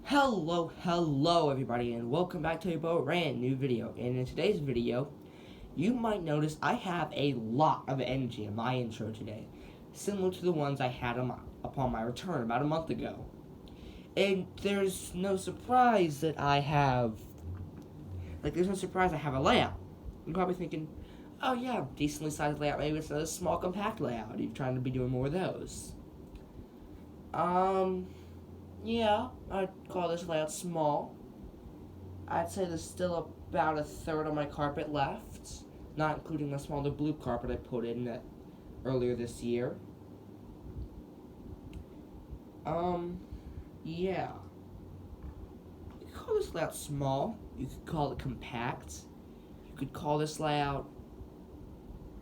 Hello everybody, and welcome back to a brand new video. And in today's video, you might notice I have a lot of energy in my intro today, similar to the ones I had upon my return about a month ago. And there's no surprise that I have, there's no surprise I have a layout. You're probably thinking, oh yeah, decently sized layout, maybe it's a small compact layout. You're trying to be doing more of those. Yeah, I'd call this layout small. I'd say there's still about a third of my carpet left, not including the smaller blue carpet I put in earlier this year. Yeah. You could call this layout small. You could call it compact. You could call this layout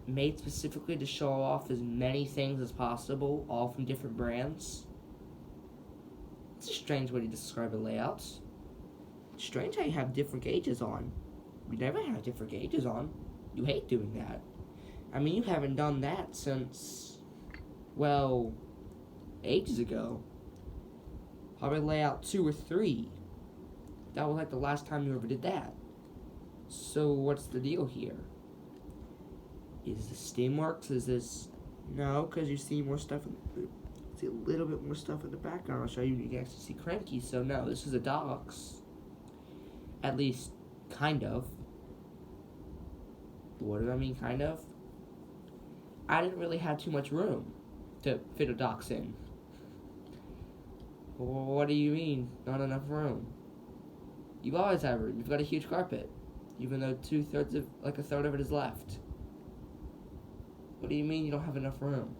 made specifically to show off as many things as possible, all from different brands. It's a strange way to describe a layout. It's strange how you have different gauges on. You never have different gauges on. You hate doing that. I mean, you haven't done that since, well, ages ago. Probably layout 2 or 3. That was like the last time you ever did that. So what's the deal here? Is this Steamworks? Is this... No, because you see more stuff see a little bit more stuff in the background. I'll show you. You can actually see Cranky. So no, this is a docks. At least, kind of. What do I mean, kind of? I didn't really have too much room to fit a docks in. What do you mean, not enough room? You always have room. You've got a huge carpet, even though a third of it is left. What do you mean you don't have enough room?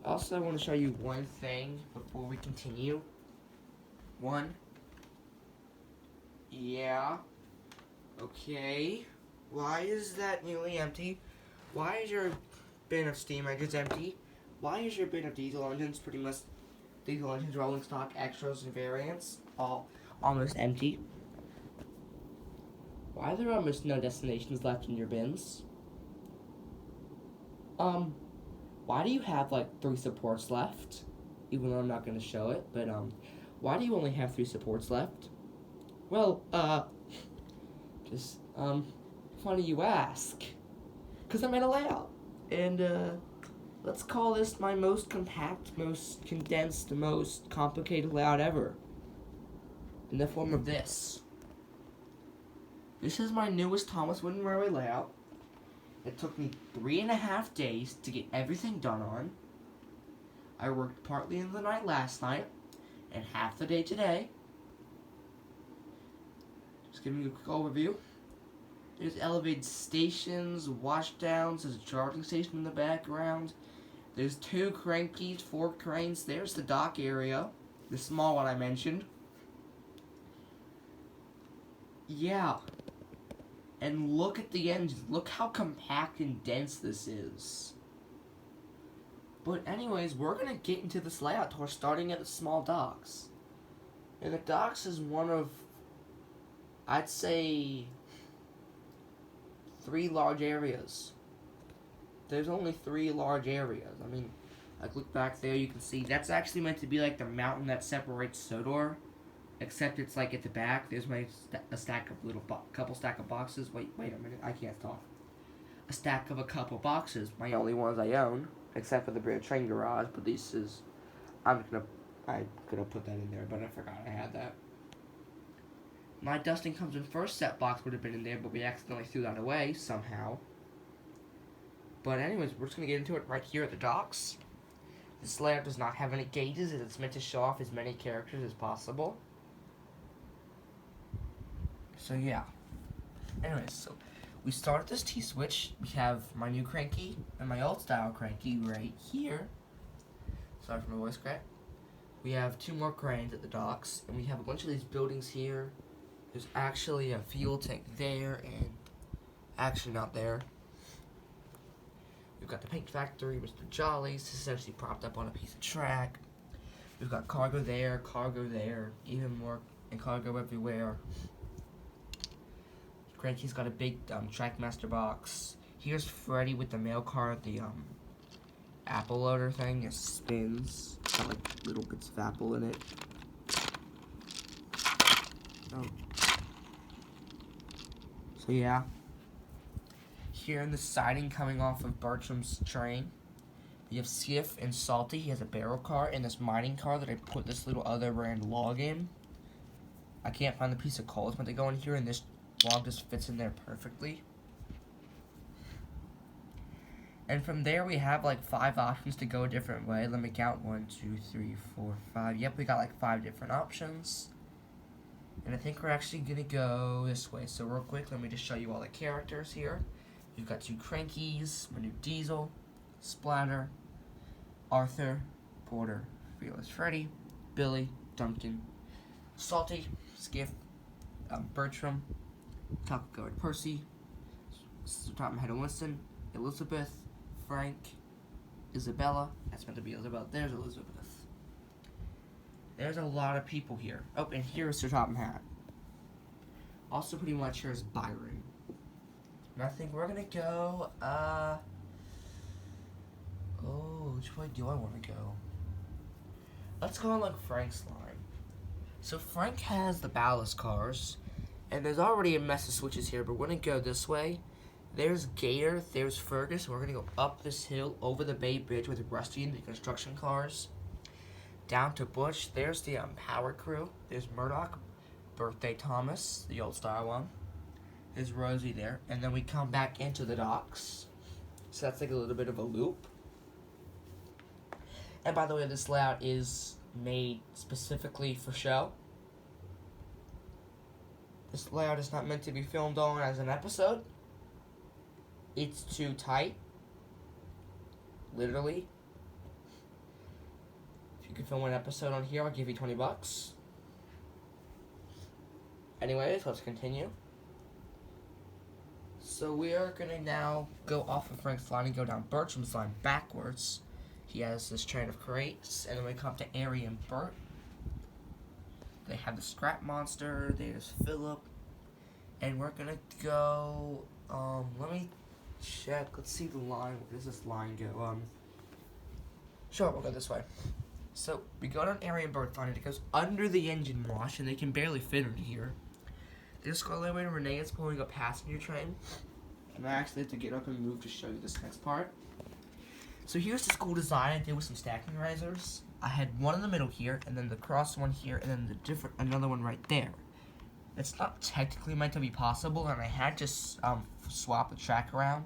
Also, I want to show you one thing before we continue. Yeah. Okay. Why is that nearly empty? Why is your bin of steam engines empty? Why is your bin of diesel engines, pretty much diesel engines, rolling stock, extras, and variants, all almost empty? Why are there almost no destinations left in your bins? Why do you have like 3 supports left? Even though I'm not gonna show it, but why do you only have 3 supports left? Well, just funny you ask. 'Cause I made a layout, and let's call this my most compact, most condensed, most complicated layout ever. In the form of this. This is my newest Thomas Wooden Railway layout. It took me 3.5 days to get everything done on. I worked partly in the night last night, and half the day today. Just giving you a quick overview. There's elevated stations, washdowns, there's a charging station in the background. There's 2 crankies, 4 cranes. There's the dock area, the small one I mentioned. Yeah. And look at the engines. Look how compact and dense this is. But anyways, we're going to get into this layout tour starting at the small docks. And the docks is one of, I'd say, 3 large areas. There's only 3 large areas. I mean, like look back there, you can see that's actually meant to be like the mountain that separates Sodor. Except it's like at the back. There's a stack of couple stack of boxes. Wait a minute, I can't talk. A stack of a couple boxes, my only ones I own, except for the Bear Train Garage. But this is, I could have put that in there, but I forgot I had that. My dusting comes in first set box would have been in there, but we accidentally threw that away somehow. But anyways, we're just gonna get into it right here at the docks. This layout does not have any gauges, as it's meant to show off as many characters as possible. So yeah. Anyways, so we start at this T-switch. We have my new cranky and my old style cranky right here. Sorry for my voice crack. We have 2 more cranes at the docks, and we have a bunch of these buildings here. There's actually a fuel tank there, and actually not there. We've got the paint factory, Mr. Jolly's. This is actually propped up on a piece of track. We've got cargo there, even more, and cargo everywhere. Cranky's got a big Trackmaster box. Here's Freddy with the mail car, the apple loader thing. It spins. Got like little bits of apple in it. So yeah. Here in the siding coming off of Bertram's train, you have Skiff and Salty. He has a barrel car and this mining car that I put this little other brand log in. I can't find the piece of coal it's meant to go in here, and this log just fits in there perfectly. And from there we have like 5 options to go a different way. Let me count. 1, 2, 3, 4, 5. Yep, we got like 5 different options. And I think we're actually gonna go this way. So real quick, let me just show you all the characters here. You've got 2 Crankies, my new Diesel, Splatter, Arthur, Porter, Fearless Freddy, Billy, Duncan, Salty, Skiff, Bertram, Taco Guard Percy, Top Head Winston, Elizabeth, Frank, Isabella. That's meant to be Isabella. There's Elizabeth. There's a lot of people here. Oh, and here's Sir Topham Hatt. Also pretty much here's Byron. And I think we're gonna go, which way do I want to go? Let's go on like Frank's line. So Frank has the ballast cars, and there's already a mess of switches here, but we're gonna go this way. There's Gator, there's Fergus, and we're gonna go up this hill over the Bay Bridge with Rusty and the construction cars. Down to Butch, there's the power crew. There's Murdoch, Birthday Thomas, the old style one. There's Rosie there, and then we come back into the docks. So that's like a little bit of a loop. And by the way, this layout is made specifically for show. This layout is not meant to be filmed on as an episode. It's too tight. Literally. If you could film an episode on here, I'll give you $20. Anyways, let's continue. So we are going to now go off of Frank's line and go down Bertram's line backwards. He has this train of crates, and then we come to Ari and Bert. They have the scrap monster, there's Philip, and we're going to go, let me check, let's see the line, where does this line go, sure, we'll go this way. So, we go down Ari and Bert's line, and it goes under the engine wash, and they can barely fit in here. There's Scarlet and Renee is pulling a passenger train, and I actually have to get up and move to show you this next part. So here's the school design I did with some stacking risers. I had one in the middle here, and then the cross one here, and then another one right there. It's not technically meant to be possible, and I had to swap the track around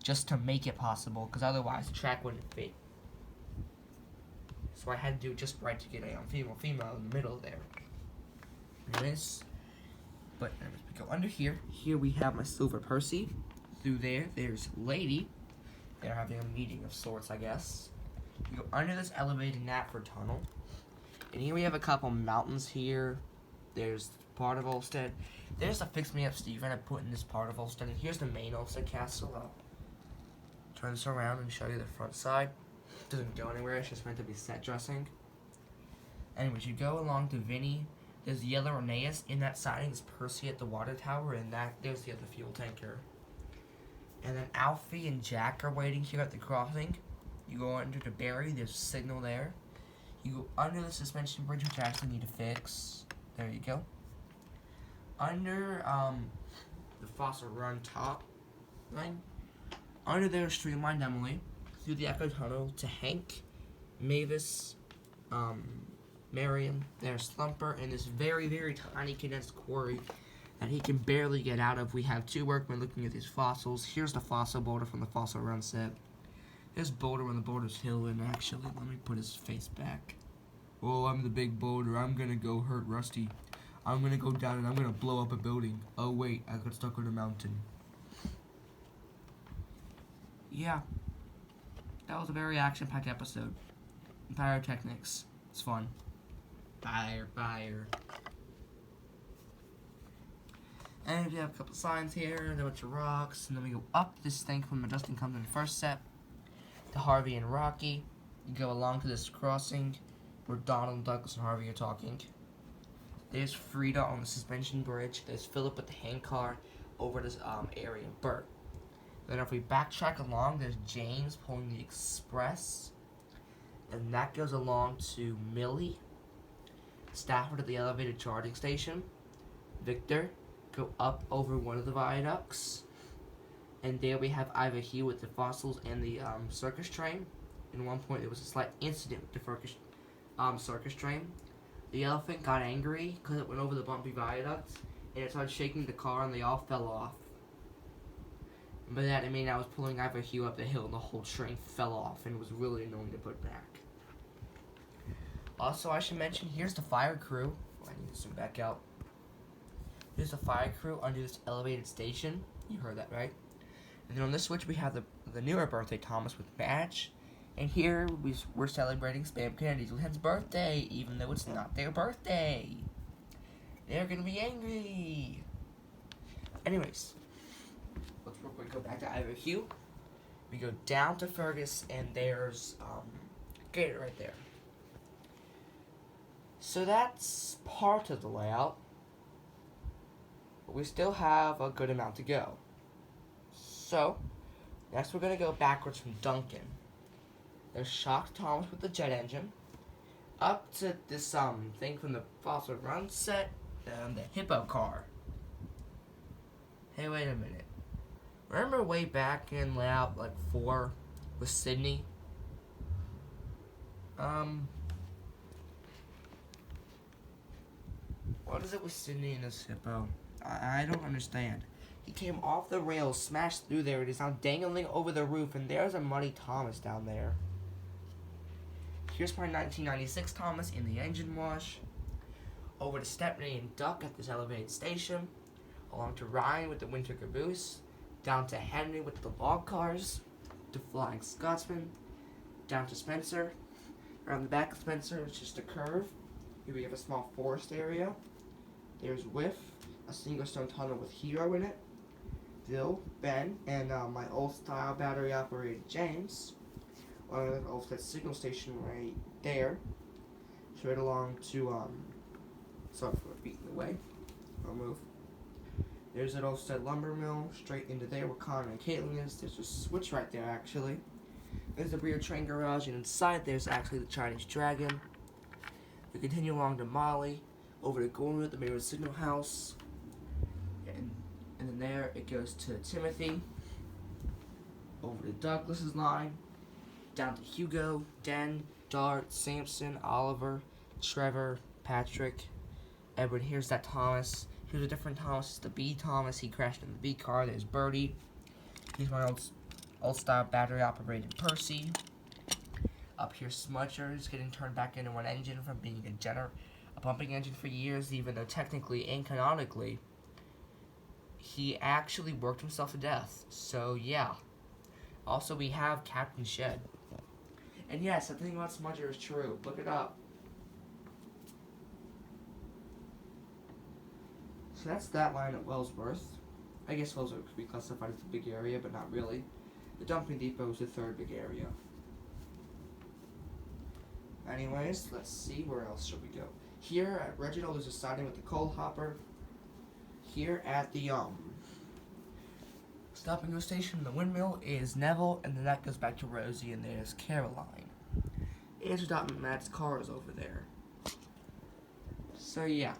just to make it possible, because otherwise the track wouldn't fit. So I had to do it just right to get a female in the middle there. Anyways, we go under here. Here we have my Silver Percy. Through there's Lady. They're having a meeting of sorts, I guess. You go under this elevated Knapford tunnel. And here we have a couple mountains here. There's part of Olstead. There's a Fix Me Up Stephen I put in this part of Olstead. And here's the main Olstead castle. I'll turn this around and show you the front side. It doesn't go anywhere, it's just meant to be set dressing. Anyways, you go along to Vinny. There's Yellow Aeneas. In that siding is Percy at the water tower, and there's the other fuel tanker. And then Alfie and Jack are waiting here at the crossing. You go under to Barry, there's a signal there. You go under the suspension bridge, which I actually need to fix. There you go. Under the Fossil Run top line. Under there, Streamlined Emily. Through the Echo Tunnel to Hank, Mavis, Marion. There's Thumper, and this very, very tiny condensed quarry that he can barely get out of. We have 2 workmen looking at these fossils. Here's the fossil boulder from the Fossil Run set. There's Boulder when the boulder's hill, and actually, let me put his face back. Oh, I'm the big boulder. I'm gonna go hurt Rusty. I'm gonna go down and I'm gonna blow up a building. Oh wait, I got stuck on a mountain. Yeah. That was a very action-packed episode. Pyrotechnics. It's fun. Fire. And we have a couple signs here, and a bunch of rocks, and then we go up this thing from the Dustin comes in the first set to Harvey and Rocky. You go along to this crossing where Donald, Douglas, and Harvey are talking. There's Frida on the suspension bridge. There's Philip with the hand car over this area, Bert. Then if we backtrack along, there's James pulling the express. And that goes along to Millie, Stafford at the elevated charging station. Victor, go up over one of the viaducts, and there we have Ivor Hue with the fossils and the circus train. At one point, there was a slight incident with the circus train. The elephant got angry because it went over the bumpy viaduct, and it started shaking the car, and they all fell off. And by that, I mean I was pulling Ivor Hue up the hill, and the whole train fell off, and it was really annoying to put back. Also, I should mention, here's the fire crew. Oh, I need to zoom back out. Here's the fire crew under this elevated station. You heard that, right? And then on this switch, we have the newer birthday Thomas with Madge. And here, we're celebrating Spam Kennedy Lieutenant's birthday, even though it's not their birthday. They're gonna be angry. Anyways, let's real quick go back to Ivor Hue. We go down to Fergus, and there's Gator right there. So that's part of the layout, but we still have a good amount to go. So, next we're going to go backwards from Duncan. There's Shock Thomas with the jet engine, up to this thing from the Fossil Run set, and the Hippo car. Hey, wait a minute. Remember way back in layout like 4 with Sydney? What is it with Sydney and this Hippo? I don't understand. He came off the rails, smashed through there, and is now dangling over the roof, and there's a muddy Thomas down there. Here's my 1996 Thomas in the engine wash. Over to Stepney and Duck at this elevated station. Along to Ryan with the Winter Caboose. Down to Henry with the log cars. To Flying Scotsman. Down to Spencer. Around the back of Spencer, it's just a curve. Here we have a small forest area. There's Whiff, a single stone tunnel with Hero in it. Bill, Ben, and my old style battery operated James. On an Olfstead signal station right there. Straight along to, sorry for beating the way. I'll move. There's an Olfstead lumber mill straight into there where Connor and Caitlin is. There's a switch right there actually. There's the rear train garage, and inside there's actually the Chinese Dragon. We continue along to Molly, over to Gorman, the Mirror Signal House, and then there it goes to Timothy, over to Douglas's line, down to Hugo, Den, Dart, Samson, Oliver, Trevor, Patrick, Edward. Here's that Thomas. Here's a different Thomas. It's the B Thomas. He crashed in the B car. There's Birdie. Here's my old style battery operated Percy. Up here, Smudger is getting turned back into an engine from being a pumping engine for years, even though technically and canonically, he actually worked himself to death. So, yeah. Also, we have Captain Shed. And yes, the thing about Smudger is true. Look it up. So that's that line at Wellsworth. I guess Wellsworth could be classified as a big area, but not really. The dumping depot is the third big area. Anyways, let's see, where else should we go? Here at Reginald, there's a siding with the coal hopper. Here at the stop and go station, the windmill, is Neville, and then that goes back to Rosie, and there's Caroline. Andrew Dot and Matt's car is over there. So yeah.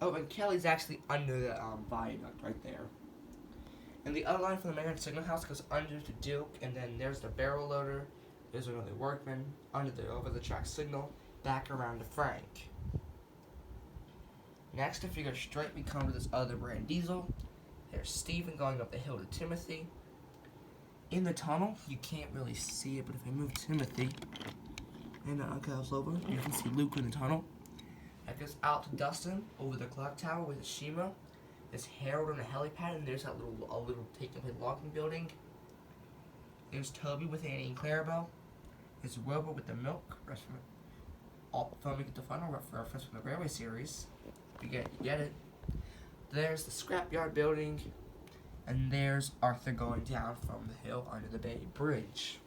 Oh, and Kelly's actually under the viaduct right there. And the other line from the Mayor Signal House goes under to Duke, and then there's the barrel loader. There's another workman under the over-the-track signal, back around to Frank. Next, if you go straight, we come to this other brand diesel. There's Steven going up the hill to Timothy. In the tunnel, you can't really see it, but if I move Timothy and goes over, you can see Luke in the tunnel. That goes out to Dustin over the clock tower with Shima. There's Harold on the helipad, and there's that little take-and-play logging building. There's Toby with Annie and Clarabelle. There's Wilbur with the milk. All filming at the final reference from the Railway series. You get it. There's the scrapyard building. And there's Arthur going down from the hill under the Bay Bridge.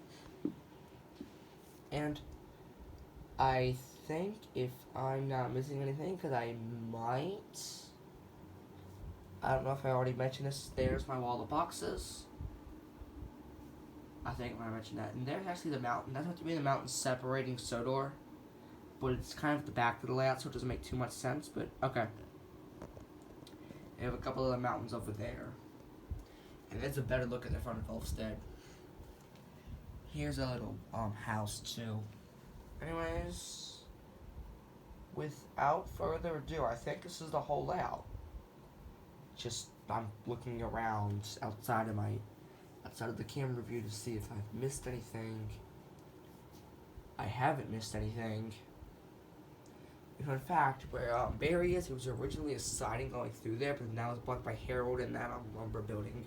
And I think, if I'm not missing anything, because I might, I don't know if I already mentioned this, there's my wall of boxes. I think I mentioned that. And there's actually the mountain. That's supposed to be the mountain separating Sodor. But it's kind of at the back of the layout, so it doesn't make too much sense, but okay. They have a couple of the mountains over there. And there's a better look at the front of Ulfstead. Here's a little house too. Anyways, without further ado, I think this is the whole layout. Just I'm looking around outside of the camera view to see if I've missed anything. I haven't missed anything. In fact, where Barry is, it was originally a siding going through there, but now it's blocked by Harold and that lumber building.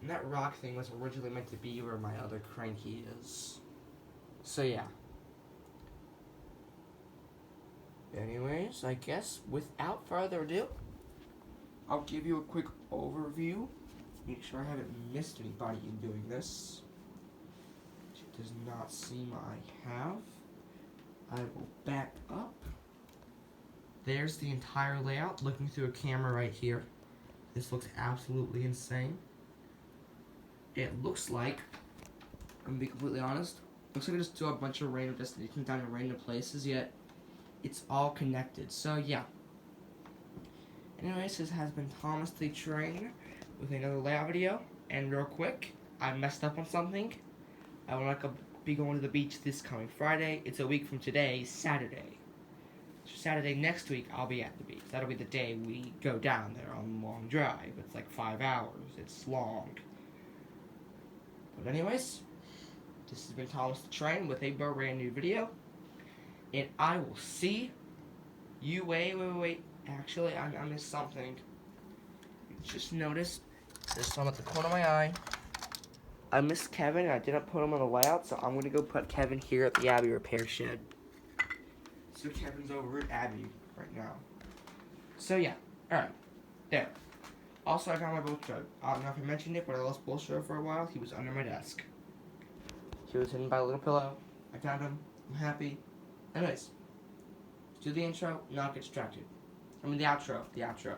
And that rock thing was originally meant to be where my other cranky is. So yeah. Anyways, I guess without further ado, I'll give you a quick overview. Make sure I haven't missed anybody in doing this. It does not seem I have. I will back up. There's the entire layout, looking through a camera right here. This looks absolutely insane. It looks like, I'm gonna be completely honest, looks like I just do a bunch of random destinations down in random places, yet it's all connected. So yeah. Anyways, this has been Thomas the Train with another layout video. And real quick, I messed up on something. I will not be going to the beach this coming Friday. It's a week from today, Saturday. So Saturday next week, I'll be at the beach. That'll be the day we go down there on the long drive. It's like 5 hours. It's long. But anyways, this has been Thomas the Train with a brand new video. And I will see you. Wait. Actually, I missed something. Just noticed there's some at the corner of my eye. I missed Kevin, and I didn't put him on the layout, so I'm going to go put Kevin here at the Abbey repair shed. So Kevin's over at Abbey right now. So yeah, alright, there. Also, I found my bolster. I don't know if I mentioned it, but I lost bolster for a while. He was under my desk. He was hidden by a little pillow. I found him. I'm happy. Anyways, do the intro, not get distracted. I mean the outro.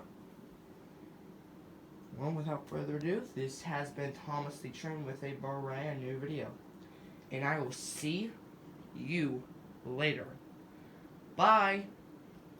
Well, without further ado, this has been Thomas the Train with a brand new video. And I will see you later. Bye!